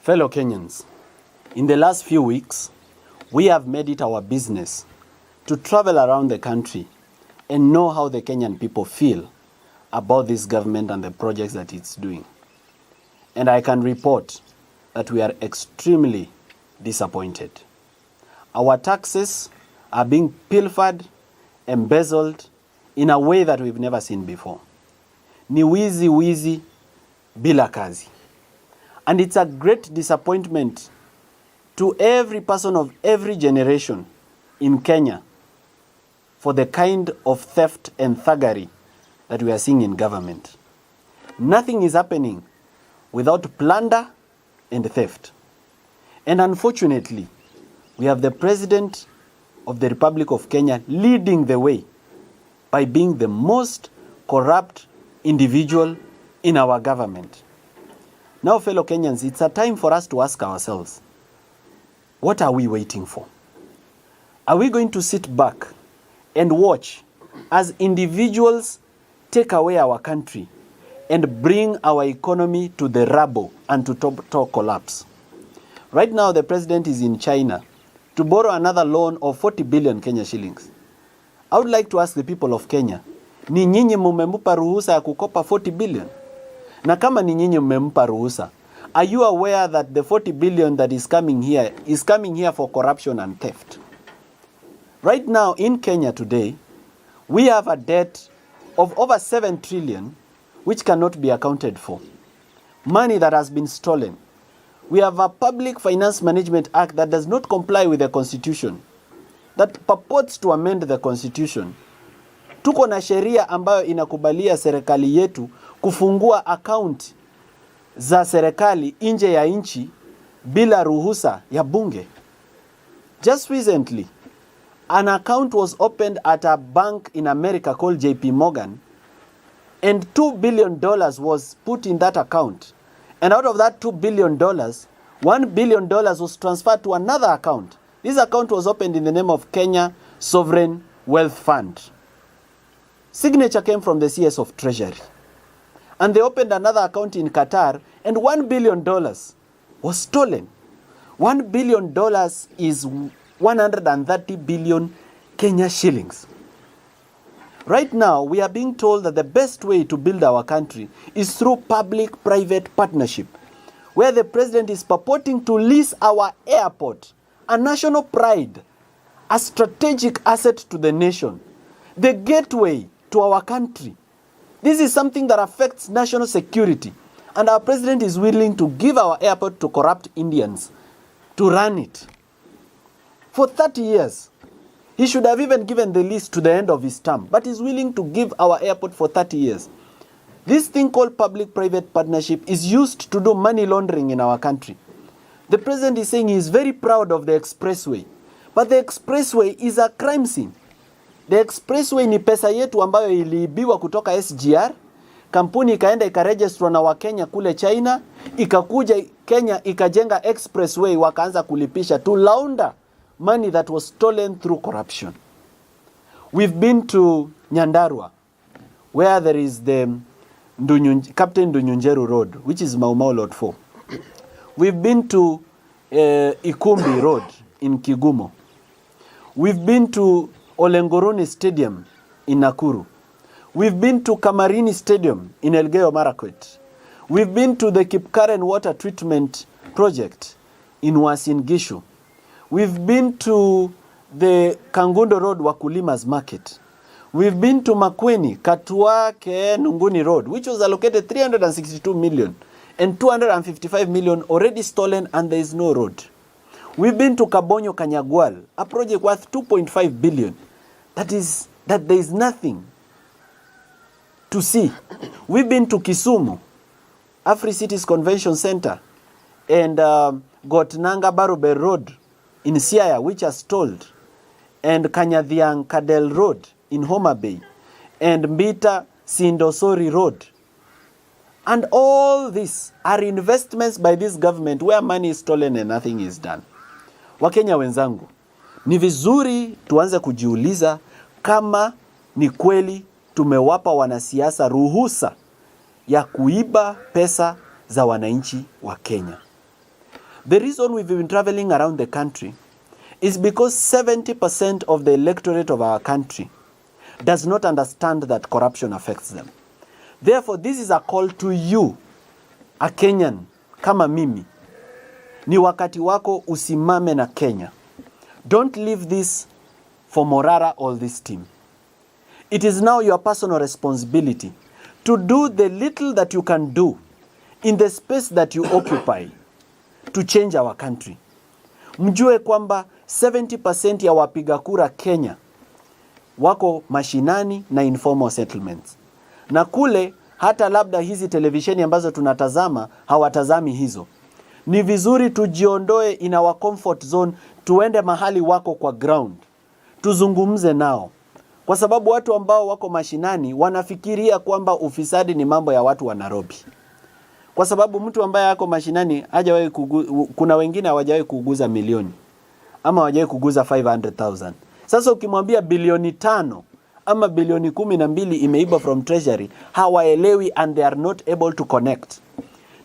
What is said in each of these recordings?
Fellow Kenyans, in the last few weeks, we have made it our business to travel around the country and know how the Kenyan people feel about this government and the projects that it's doing. And I can report that we are extremely disappointed. Our taxes are being pilfered, embezzled in a way that we've never seen before. Ni wizi bila kazi. And it's a great disappointment to every person of every generation in Kenya for the kind of theft and thuggery that we are seeing in government. Nothing is happening without plunder and theft. And unfortunately, we have the President of the Republic of Kenya leading the way by being the most corrupt individual in our government. Now, fellow Kenyans, it's a time for us to ask ourselves, what are we waiting for? Are we going to sit back and watch as individuals take away our country and bring our economy to the rubble and to total collapse? Right now, the president is in China to borrow another loan of 40 billion Kenya shillings. I would like to ask the people of Kenya, ni nyinyi mumempa ruhusa ya kukopa 40 billion? Na kama ni nyinyi mmempa ruhusa, are you aware that the 40 billion that is coming here for corruption and theft? Right now in Kenya today, we have a debt of over 7 trillion which cannot be accounted for. Money that has been stolen. We have a Public Finance Management Act that does not comply with the Constitution, that purports to amend the Constitution. Tuko na sheria ambayo inakubalia serikali yetu kufungua account za serikali nje ya nchi bila ruhusa ya bunge. Just recently, an account was opened at a bank in America called JP Morgan, and $2 billion was put in that account. And out of that $2 billion, $1 billion was transferred to another account. This account was opened in the name of Kenya Sovereign Wealth Fund. Signature came from the CS of Treasury. And they opened another account in Qatar, and $1 billion was stolen. $1 billion is 130 billion Kenya shillings. Right now, we are being told that the best way to build our country is through public-private partnership, where the president is purporting to lease our airport, a national pride, a strategic asset to the nation, the gateway to our country. This is something that affects national security, and our president is willing to give our airport to corrupt Indians to run it. For 30 years, he should have even given the lease to the end of his term, but he's willing to give our airport for 30 years. This thing called public-private partnership is used to do money laundering in our country. The president is saying he is very proud of the expressway, but the expressway is a crime scene. The expressway ni pesa yetu ambayo iliibiwa kutoka SGR, kampuni ikaenda ikaregistrwa na Wakenya kule China, ikakuja Kenya ikajenga expressway, wakaanza kulipisha to launder money that was stolen through corruption. We've been to Nyandarua, where there is the Captain Ndunyunjeru Road, which is Mau Mau Lot 4. We've been to Ikumbi Road in Kigumo. We've been to Olengoroni Stadium in Nakuru. We've been to Kamarini Stadium in Elgeyo Marakwet. We've been to the Kipkaren Water Treatment Project in Uasin Gishu. We've been to the Kangundo Road Wakulima's Market. We've been to Makweni, Katua Ke Nunguni Road, which was allocated 362 million and 255 million already stolen, and there is no road. We've been to Kabonyo Kanyagwal, a project worth 2.5 billion. That there is nothing to see. We've been to Kisumu, Afri Cities Convention Center, and Gotnanga Barube Road in Siaya, which are stalled, and Kanyadhiang Kadel Road in Homa Bay, and Mbita Sindosori Road. And all these are investments by this government where money is stolen and nothing is done. Wakenya wenzangu, ni vizuri tuanze kujiuliza kama ni kweli tumewapa wanasiasa ruhusa ya kuiba pesa za wananchi wa Kenya. The reason we've been traveling around the country is because 70% of the electorate of our country does not understand that corruption affects them. Therefore, this is a call to you, a Kenyan, kama mimi. Ni wakati wako usimame na Kenya. Don't leave this for Morara or this team. It is now your personal responsibility to do the little that you can do in the space that you occupy to change our country. Mjue kwamba 70% ya wapiga kura Kenya wako mashinani na informal settlements. Na kule hata labda hizi televisheni ambazo tunatazama hawatazami hizo. Ni vizuri tujiondoe in our comfort zone, tuende mahali wako kwa ground. Tuzungumze nao. Kwa sababu watu ambao wako mashinani wanafikiria kwamba ufisadi ni mambo ya watu wa Nairobi. Kwa sababu mtu ambaye yako mashinani hajawahi kuna wengine hawajawahi kuguza milioni ama hawajawahi kuguza 500,000. Sasa ukimwambia bilioni 5 ama bilioni 12 imeiba from treasury, hawaelewi and they are not able to connect.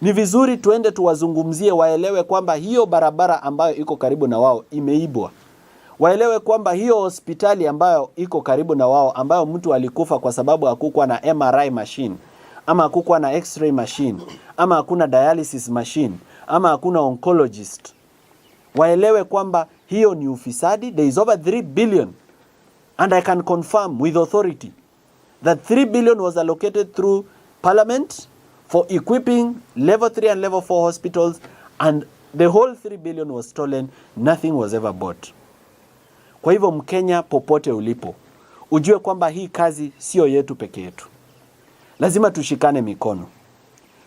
Ni vizuri tuende tuwazungumzie waelewe kwamba hiyo barabara ambayo iko karibu na wao imeibwa. Waelewe kwamba hiyo hospitali ambayo iko karibu na wao ambayo mtu alikufa kwa sababu hakukuwa na MRI machine ama hakukuwa na X-ray machine ama hakuna dialysis machine ama hakuna oncologist. Waelewe kwamba hiyo ni ufisadi. There is over 3 billion and I can confirm with authority that 3 billion was allocated through Parliament for equipping level 3 and level 4 hospitals, and the whole 3 billion was stolen. Nothing was ever bought. Kwa hivyo Mkenya popote ulipo, ujue kwamba hii kazi sio yetu peke yetu. Lazima tushikane mikono.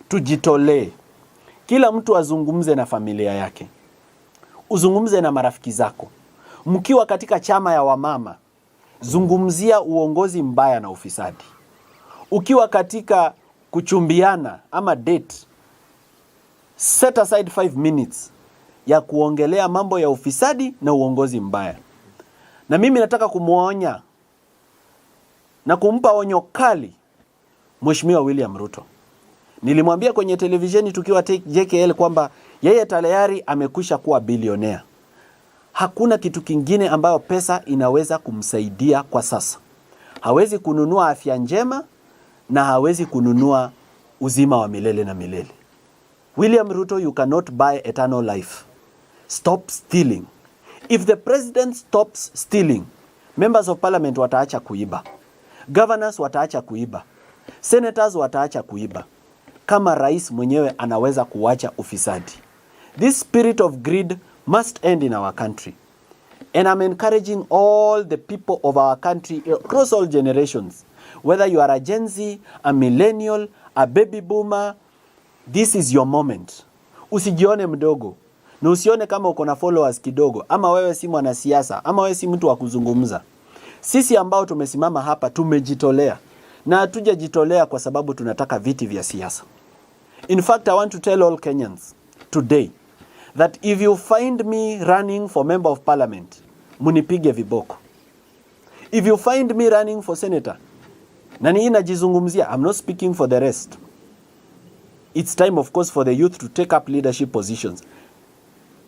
Tujitolee. Kila mtu azungumze na familia yake. Uzungumze na marafiki zako. Mkiwa katika chama ya wamama, zungumzia uongozi mbaya na ufisadi. Ukiwa katika kuchumbiana ama date, set aside 5 minutes ya kuongelea mambo ya ufisadi na uongozi mbaya. Na mimi nataka kumuonya na kumpa onyo kali Mheshimiwa William Ruto. Nilimwambia kwenye televisheni tukiwa JKL kwamba yeye tayari amekwisha kuwa bilionea. Hakuna kitu kingine ambayo pesa inaweza kumsaidia kwa sasa. Hawezi kununua afya njema na hawezi kununua uzima wa milele na milele. William Ruto, you cannot buy eternal life. Stop stealing. If the president stops stealing, members of parliament wataacha kuiba. Governors wataacha kuiba. Senators wataacha kuiba. Kama rais mwenyewe anaweza kuacha ufisadi. This spirit of greed must end in our country. And I'm encouraging all the people of our country across all generations, whether you are a Gen Z, a millennial, a baby boomer, this is your moment. Usijione mdogo. Na usione kama uko na followers kidogo, ama wewe si mwanasiasa, ama wewe si mtu wa kuzungumza. Sisi ambao tumesimama hapa tumejitolea. Na hatujajitolea kwa sababu tunataka viti vya siasa. In fact, I want to tell all Kenyans today that if you find me running for member of parliament, munipige viboko. If you find me running for senator, na ni najizungumzia, I'm not speaking for the rest. It's time, of course, for the youth to take up leadership positions,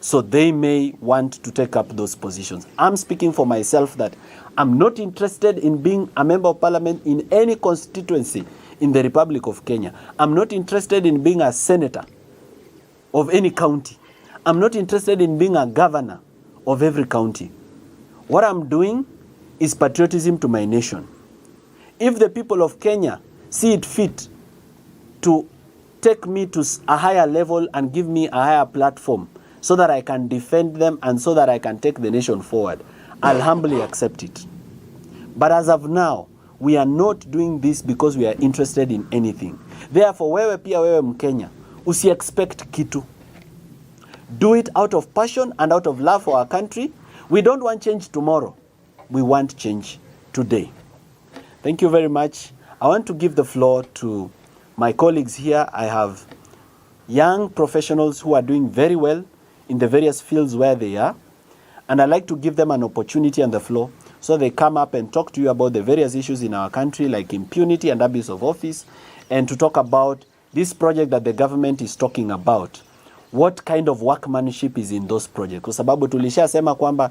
so they may want to take up those positions. I'm speaking for myself that I'm not interested in being a member of parliament in any constituency in the Republic of Kenya. I'm not interested in being a senator of any county. I'm not interested in being a governor of every county. What I'm doing is patriotism to my nation. If the people of Kenya see it fit to take me to a higher level and give me a higher platform so that I can defend them and so that I can take the nation forward, I'll humbly accept it. But as of now, we are not doing this because we are interested in anything. Therefore, wewe pia wewe Mkenya, usi-expect kitu. Do it out of passion and out of love for our country. We don't want change tomorrow. We want change today. Thank you very much. I want to give the floor to my colleagues here. I have young professionals who are doing very well in the various fields where they are. And I'd like to give them an opportunity on the floor so they come up and talk to you about the various issues in our country like impunity and abuse of office, and to talk about this project that the government is talking about, what kind of workmanship is in those projects, kwa sababu tulishasema kwamba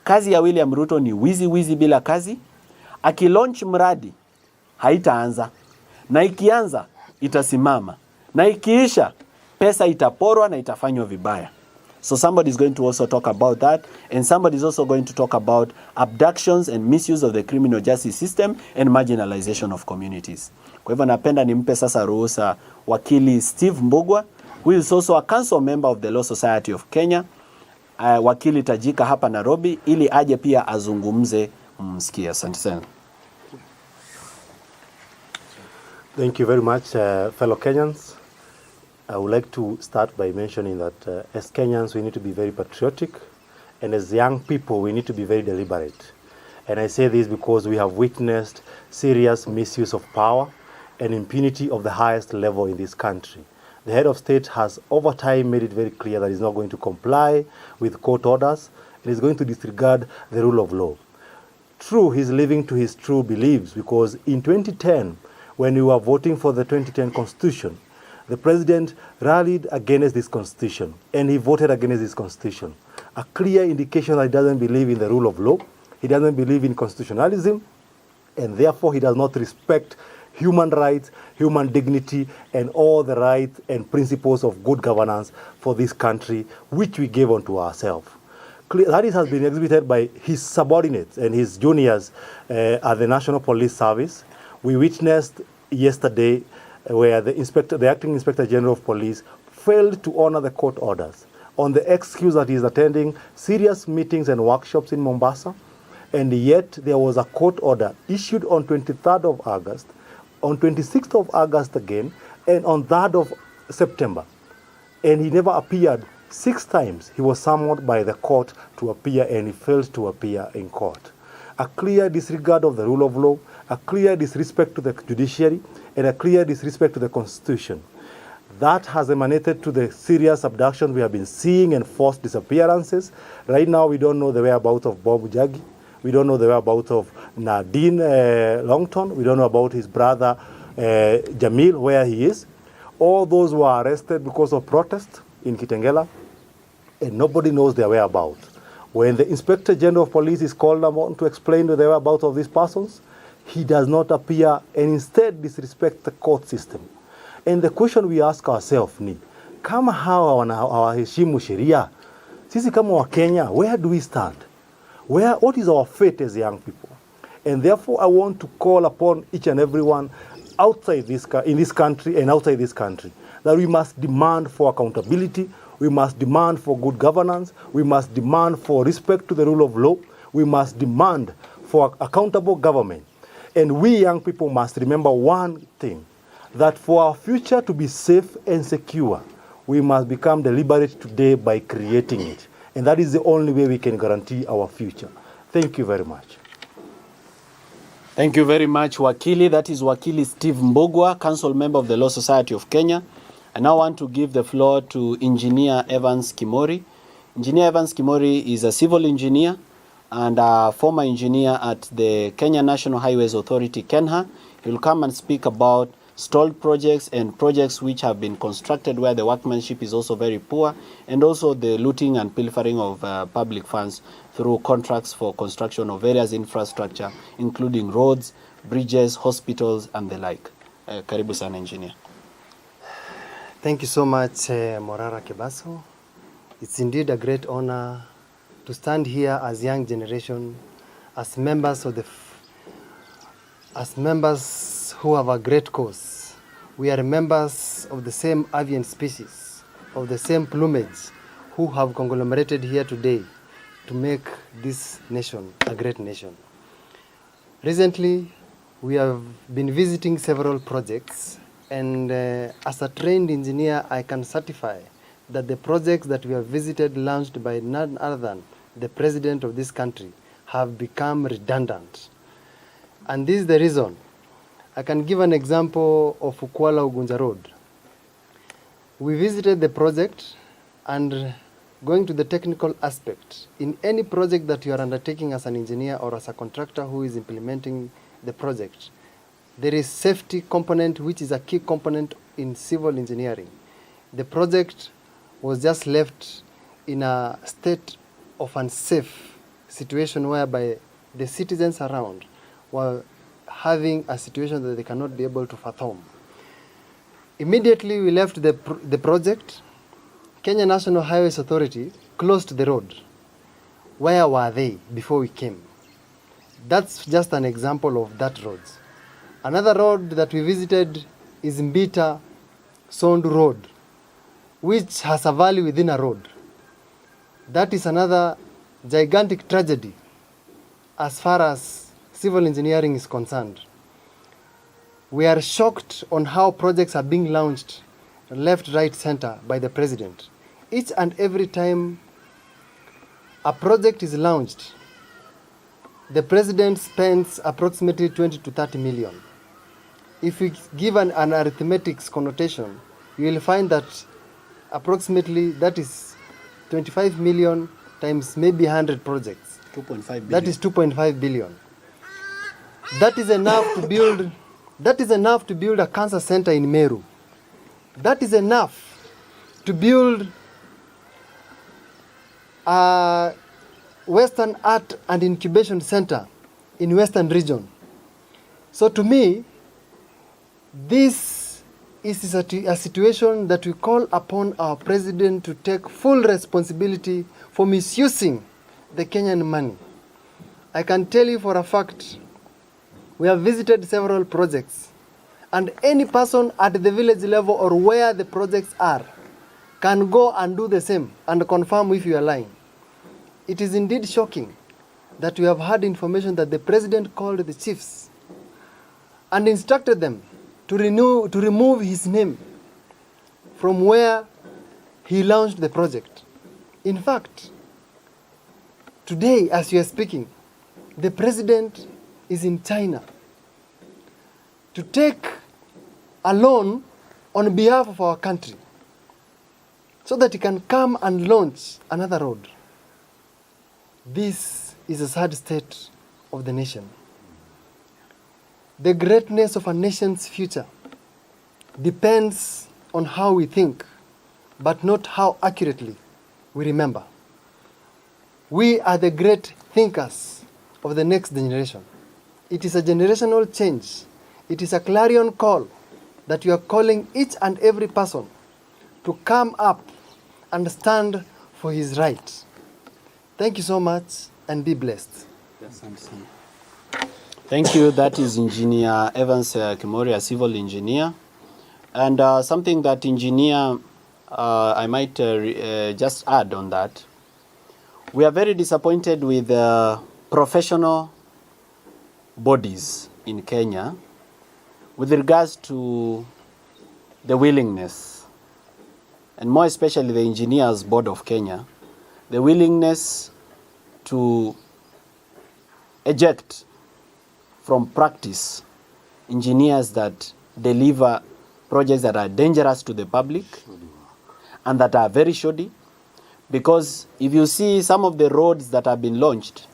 kazi ya William Ruto ni wizi bila kazi. Akilaunch mradi haitaanza, na ikianza itasimama, na ikiisha pesa itaporwa na itafanywa vibaya. So somebody is going to also talk about that, and somebody is also going to talk about abductions and misuse of the criminal justice system and marginalization of communities. Kwa hivyo napenda nimpe sasa ruhusa wakili Steve Mbugwa, who is also a council member of the Law Society of Kenya, wakili tajika hapa Nairobi, ili aje pia azungumze msikia. Asante sana. Thank you very much, fellow Kenyans. I would like to start by mentioning that as Kenyans, we need to be very patriotic, and as young people, we need to be very deliberate. And I say this because we have witnessed serious misuse of power and impunity of the highest level in this country. The head of state has over time made it very clear that he's not going to comply with court orders and is going to disregard the rule of law. True, he's living to his true beliefs, because in 2010, when we were voting for the 2010 Constitution, the president rallied against this Constitution, and he voted against this Constitution. A clear indication that he doesn't believe in the rule of law, he doesn't believe in constitutionalism, and therefore he does not respect human rights, human dignity, and all the rights and principles of good governance for this country, which we gave unto ourselves. That has been exhibited by his subordinates and his juniors at the National Police Service. We witnessed yesterday where the acting Inspector General of Police failed to honor the court orders on the excuse that he is attending serious meetings and workshops in Mombasa, and yet there was a court order issued on 23rd of August, on 26th of August again, and on 3rd of September. And he never appeared. 6 times he was summoned by the court to appear, and he failed to appear in court. A clear disregard of the rule of law, a clear disrespect to the judiciary, and a clear disrespect to the Constitution. That has emanated to the serious abductions we have been seeing and forced disappearances. Right now, we don't know the whereabouts of Bob Jagi. We don't know the whereabouts of Nadine Longton. We don't know about his brother Jamil, where he is. All those were arrested because of protest in Kitengela, and nobody knows their whereabouts. When the Inspector General of Police is called upon to explain the whereabouts of these persons, he does not appear, and instead disrespect the court system. And the question we ask ourselves ni, kama hawa hawaheshimu sheria, sisi kama wa Kenya, where do we stand? What is our fate as young people? And therefore, I want to call upon each and everyone outside in this country and outside this country, that we must demand for accountability, we must demand for good governance, we must demand for respect to the rule of law, we must demand for accountable government. And we young people must remember one thing, that for our future to be safe and secure, we must become deliberate today by creating it. And that is the only way we can guarantee our future. Thank you very much. Thank you very much, Wakili. That is Wakili Steve Mbugwa, Council Member of the Law Society of Kenya. I now want to give the floor to Engineer Evans Kimori. Engineer Evans Kimori is a civil engineer and a former engineer at the Kenya National Highways Authority, KENHA. He will come and speak about stalled projects and projects which have been constructed where the workmanship is also very poor, and also the looting and pilfering of public funds through contracts for construction of various infrastructure, including roads, bridges, hospitals, and the like. Karibu sana, engineer. Thank you so much, Morara Kebaso. It's indeed a great honor to stand here as young generation, as members of as members who have a great cause. We are members of the same avian species, of the same plumage, who have conglomerated here today to make this nation a great nation. Recently, we have been visiting several projects, and as a trained engineer, I can certify that the projects that we have visited, launched by none other than the president of this country, have become redundant. And this is the reason. I can give an example of Ukwala Ugunja Road. We visited the project, and going to the technical aspect, in any project that you are undertaking as an engineer or as a contractor who is implementing the project, there is safety component, which is a key component in civil engineering. The project was just left in a state of unsafe situation whereby the citizens around were having a situation that they cannot be able to fathom. Immediately we left the project, Kenya National Highways Authority closed the road. Where were they before we came? That's just an example of that road. Another road that we visited is Mbita Sondu Road, which has a valley within a road. That is another gigantic tragedy as far as civil engineering is concerned. We are shocked on how projects are being launched left, right, center by the president. Each and every time a project is launched, the president spends approximately 20 to 30 million. If we give an arithmetic connotation, you will find that approximately that is 25 million times maybe 100 projects. 2.5 billion. That is 2.5 billion. That is enough to build a cancer center in Meru. That is enough to build a Western Art and Incubation Center in Western Region. So to me, this is a situation that we call upon our president to take full responsibility for misusing the Kenyan money. I can tell you for a fact, we have visited several projects, and any person at the village level or where the projects are can go and do the same and confirm if you are lying. It is indeed shocking that we have had information that the president called the chiefs and instructed them to remove his name from where he launched the project. In fact, today as we are speaking, the president is in China to take a loan on behalf of our country so that he can come and launch another road. This is a sad state of the nation. The greatness of a nation's future depends on how we think, but not how accurately we remember. We are the great thinkers of the next generation. It is a generational change. It is a clarion call that we are calling each and every person to come up and stand for his right. Thank you so much and be blessed. Yes, thank you. That is Engineer Evans Kimori, a civil engineer. And something that engineer, I might just add on that. We are very disappointed with professional bodies in Kenya with regards to the willingness, and more especially the Engineers Board of Kenya, the willingness to eject from practice engineers that deliver projects that are dangerous to the public and that are very shoddy. Because if you see some of the roads that have been launched,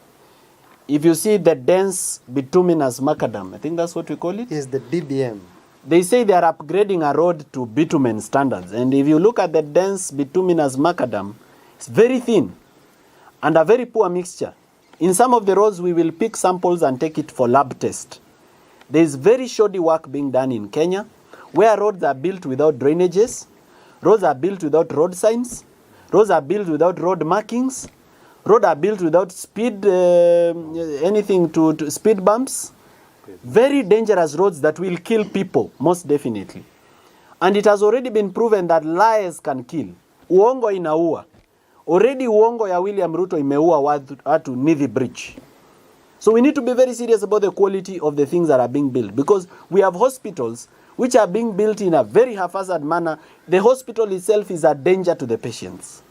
if you see the dense bituminous macadam, I think that's what we call it? Is the BBM. They say they are upgrading a road to bitumen standards. And if you look at the dense bituminous macadam, it's very thin and a very poor mixture. In some of the roads, we will pick samples and take it for lab test. There is very shoddy work being done in Kenya, where roads are built without drainages, roads are built without road signs, roads are built without road markings, roads are built without speed, anything to speed bumps. Very dangerous roads that will kill people, most definitely. And it has already been proven that lies can kill. Uongo inaua. Already uongo ya William Ruto imeua watu Nithi Bridge. So we need to be very serious about the quality of the things that are being built, because we have hospitals which are being built in a very haphazard manner. The hospital itself is a danger to the patients.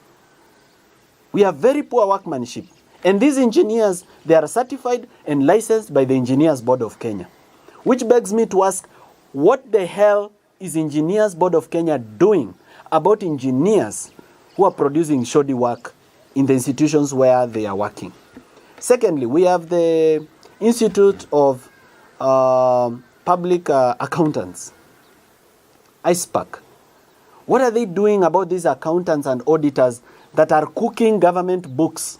We have very poor workmanship. And these engineers, they are certified and licensed by the Engineers Board of Kenya. Which begs me to ask, what the hell is Engineers Board of Kenya doing about engineers who are producing shoddy work in the institutions where they are working? Secondly, we have the Institute of Public Accountants, ISPAC, What are they doing about these accountants and auditors that are cooking government books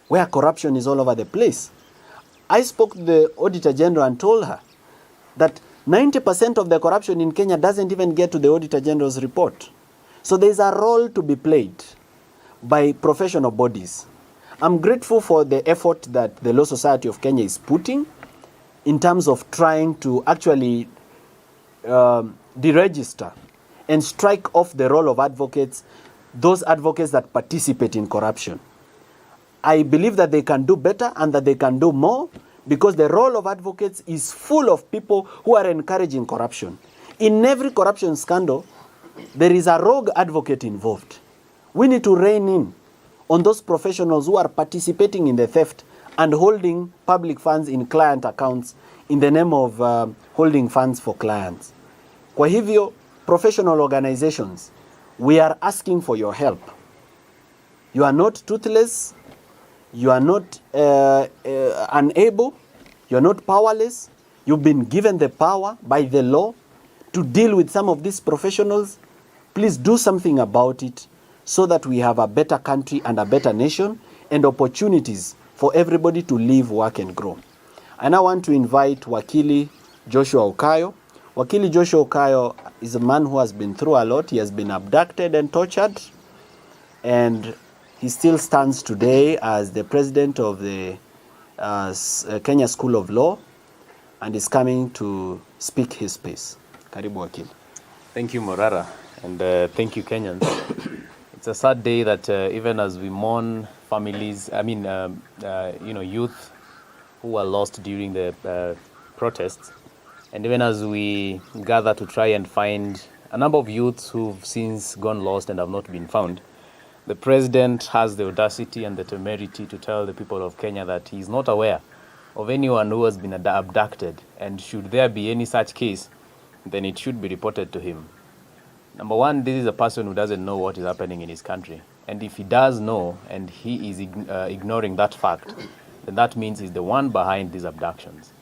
where corruption is all over the place? I spoke to the Auditor General and told her that 90% of the corruption in Kenya doesn't even get to the Auditor General's report. So there's a role to be played by professional bodies. I'm grateful for the effort that the Law Society of Kenya is putting in terms of trying to actually deregister and strike off the role of advocates, those advocates that participate in corruption. I believe that they can do better and that they can do more, because the role of advocates is full of people who are encouraging corruption. In every corruption scandal, there is a rogue advocate involved. We need to rein in on those professionals who are participating in the theft and holding public funds in client accounts in the name of holding funds for clients. Kwa hivyo, professional organizations, we are asking for your help. You are not toothless, you are not unable, you are not powerless. You've been given the power by the law to deal with some of these professionals. Please do something about it so that we have a better country and a better nation and opportunities for everybody to live, work and grow. I now want to invite Wakili Joshua Okayo. Wakili Joshua Okayo is a man who has been through a lot. He has been abducted and tortured, and he still stands today as the president of the Kenya School of Law, and is coming to speak his piece. Karibu Wakili. Thank you, Morara, and thank you, Kenyans. It's a sad day that even as we mourn families, youth who were lost during the protests, and even as we gather to try and find a number of youths who've since gone lost and have not been found, the president has the audacity and the temerity to tell the people of Kenya that he is not aware of anyone who has been abducted, and should there be any such case, then it should be reported to him. Number one, this is a person who doesn't know what is happening in his country. And if he does know and he is ignoring that fact, then that means he's the one behind these abductions.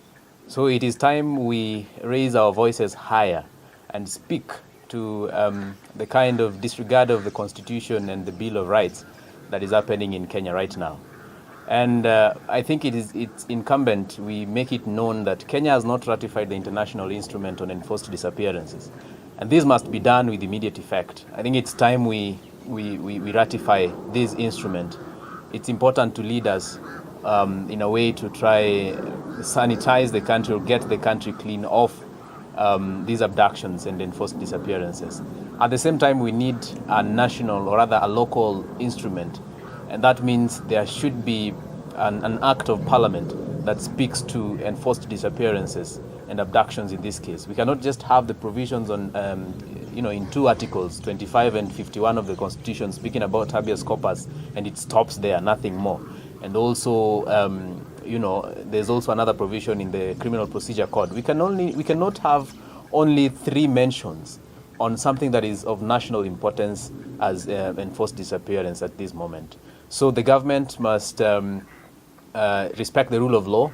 So it is time we raise our voices higher and speak to the kind of disregard of the Constitution and the Bill of Rights that is happening in Kenya right now. And I think it's incumbent we make it known that Kenya has not ratified the international instrument on enforced disappearances. And this must be done with immediate effect. I think it's time we ratify this instrument. It's important to lead us in a way to try sanitize the country or get the country clean of these abductions and enforced disappearances. At the same time, we need a national, or rather a local instrument. And that means there should be an act of parliament that speaks to enforced disappearances and abductions in this case. We cannot just have the provisions on, in two articles, 25 and 51 of the Constitution, speaking about habeas corpus, and it stops there, nothing more. And also, there's also another provision in the Criminal Procedure Code. We cannot have only 3 mentions on something that is of national importance as enforced disappearance at this moment. So the government must respect the rule of law,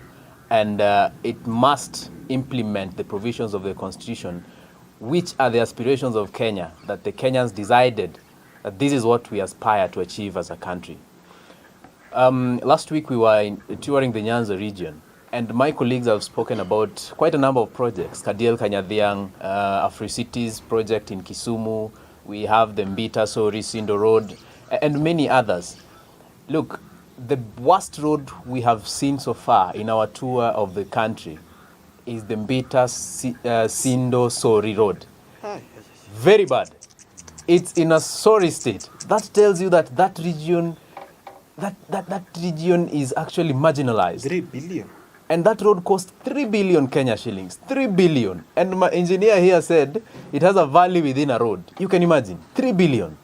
and it must implement the provisions of the Constitution, which are the aspirations of Kenya, that the Kenyans decided that this is what we aspire to achieve as a country. Last week we were touring the Nyanza region, and my colleagues have spoken about quite a number of projects. Kadiel Kanyadhiang, Afri-Cities project in Kisumu, we have the Mbita Sori Sindo Road, and many others. Look, the worst road we have seen so far in our tour of the country is the Mbita Sindo Sori Road. Very bad. It's in a sorry state. That tells you that that region is actually marginalized. 3 billion. And that road cost 3 billion Kenya shillings. 3 billion. And my engineer here said it has a valley within a road. You can imagine. 3 billion.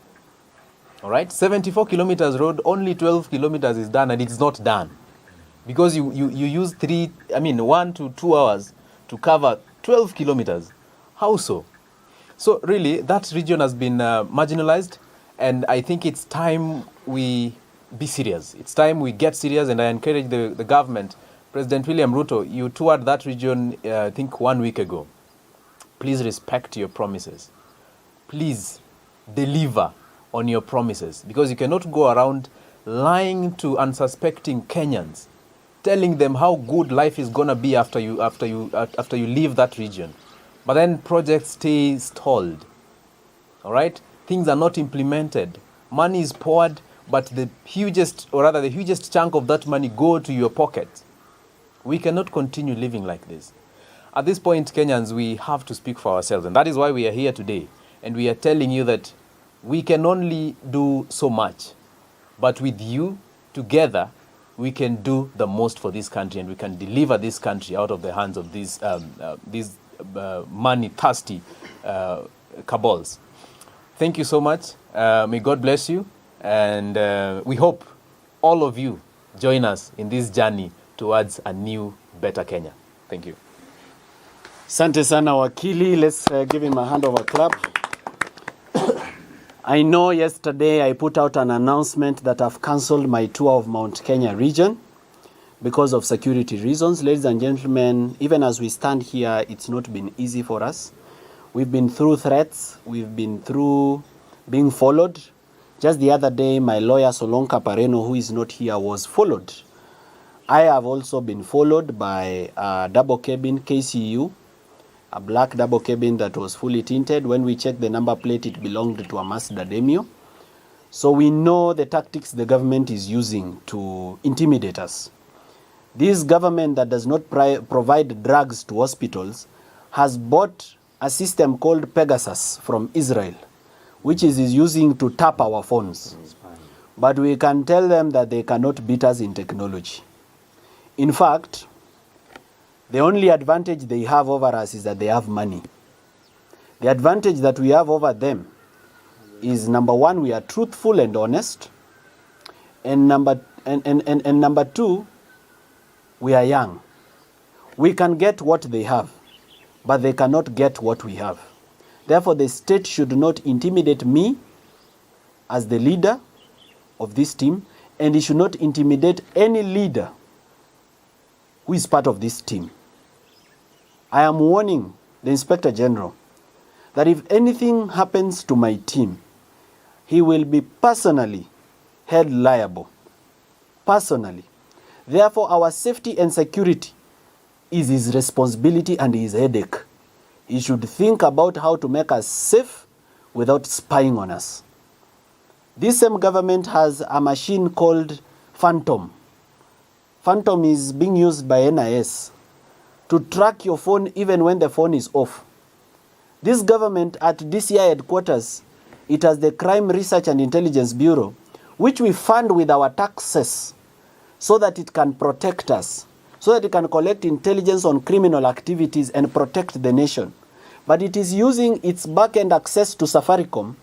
All right? 74 kilometers road, only 12 kilometers is done, and it's not done. Because you use 1 to 2 hours to cover 12 kilometers. How so? So really, that region has been marginalized, and I think it's time we be serious. It's time we get serious, and I encourage the government. President William Ruto, you toured that region, I think 1 week ago. Please respect your promises. please deliver on your promises, because you cannot go around lying to unsuspecting Kenyans, telling them how good life is gonna be after you leave that region, but then projects stay stalled. All right, things are not implemented. Money is poured, but the hugest chunk of that money go to your pocket. We cannot continue living like this. At this point, Kenyans, we have to speak for ourselves, and that is why we are here today. And we are telling you that we can only do so much, but with you together, we can do the most for this country, and we can deliver this country out of the hands of these money-thirsty cabals. Thank you so much. May God bless you, and we hope all of you join us in this journey towards a new, better Kenya. Thank you. Asante sana wakili. Let's give him a hand of a clap. I know yesterday I put out an announcement that I've cancelled my tour of Mount Kenya region because of security reasons. Ladies and gentlemen, even as we stand here, it's not been easy for us. We've been through threats. We've been through being followed. Just the other day, my lawyer Solonka Pareno, who is not here, was followed. I have also been followed by a double cabin KCU, a black double cabin that was fully tinted. When we checked the number plate, it belonged to a Mazda Demio. So we know the tactics the government is using to intimidate us. This government that does not provide drugs to hospitals has bought a system called Pegasus from Israel, which is using to tap our phones. But we can tell them that they cannot beat us in technology. In fact, the only advantage they have over us is that they have money. The advantage that we have over them is, number one, we are truthful and honest. And number two, we are young. We can get what they have, but they cannot get what we have. Therefore, the state should not intimidate me as the leader of this team, and it should not intimidate any leader who is part of this team. I am warning the Inspector General that if anything happens to my team, he will be personally held liable. Personally. Therefore, our safety and security is his responsibility and his headache. He should think about how to make us safe without spying on us. This same government has a machine called Phantom. Phantom is being used by NIS to track your phone even when the phone is off. This government at DCI headquarters, it has the Crime Research and Intelligence Bureau, which we fund with our taxes so that it can protect us, so that it can collect intelligence on criminal activities and protect the nation. But it is using its back-end access to Safaricom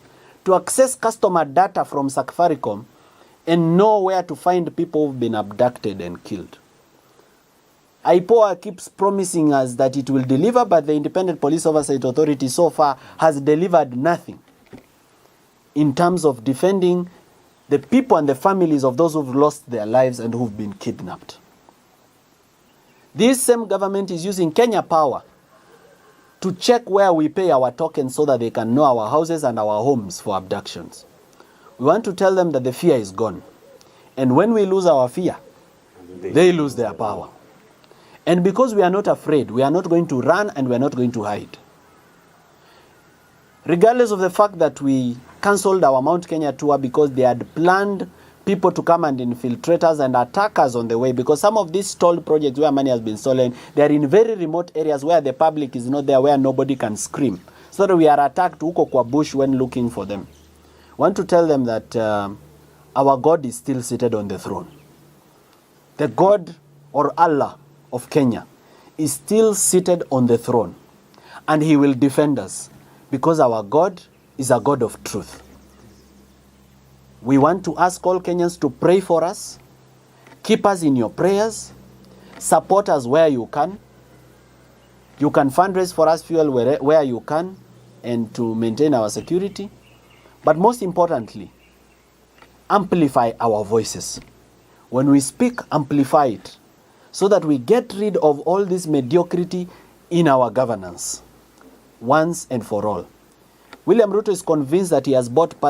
to access customer data from Safaricom and know where to find people who've been abducted and killed. IPOA keeps promising us that it will deliver, but the Independent Police Oversight Authority so far has delivered nothing in terms of defending the people and the families of those who've lost their lives and who've been kidnapped. This same government is using Kenya Power to check where we pay our tokens so that they can know our houses and our homes for abductions. We want to tell them that the fear is gone. And when we lose our fear, they lose their power. And because we are not afraid, we are not going to run and we are not going to hide. Regardless of the fact that we cancelled our Mount Kenya tour because they had planned people to come and infiltrate us and attack us on the way, because some of these stalled projects where money has been stolen, they are in very remote areas where the public is not there, where nobody can scream. So that we are attacked huko kwa bush when looking for them. I want to tell them that our God is still seated on the throne. The God or Allah of Kenya is still seated on the throne, and he will defend us because our God is a God of truth. We want to ask all Kenyans to pray for us, keep us in your prayers, support us where you can. You can fundraise for us fuel where you can and to maintain our security. But most importantly, amplify our voices. When we speak, amplify it so that we get rid of all this mediocrity in our governance once and for all. William Ruto is convinced that he has bought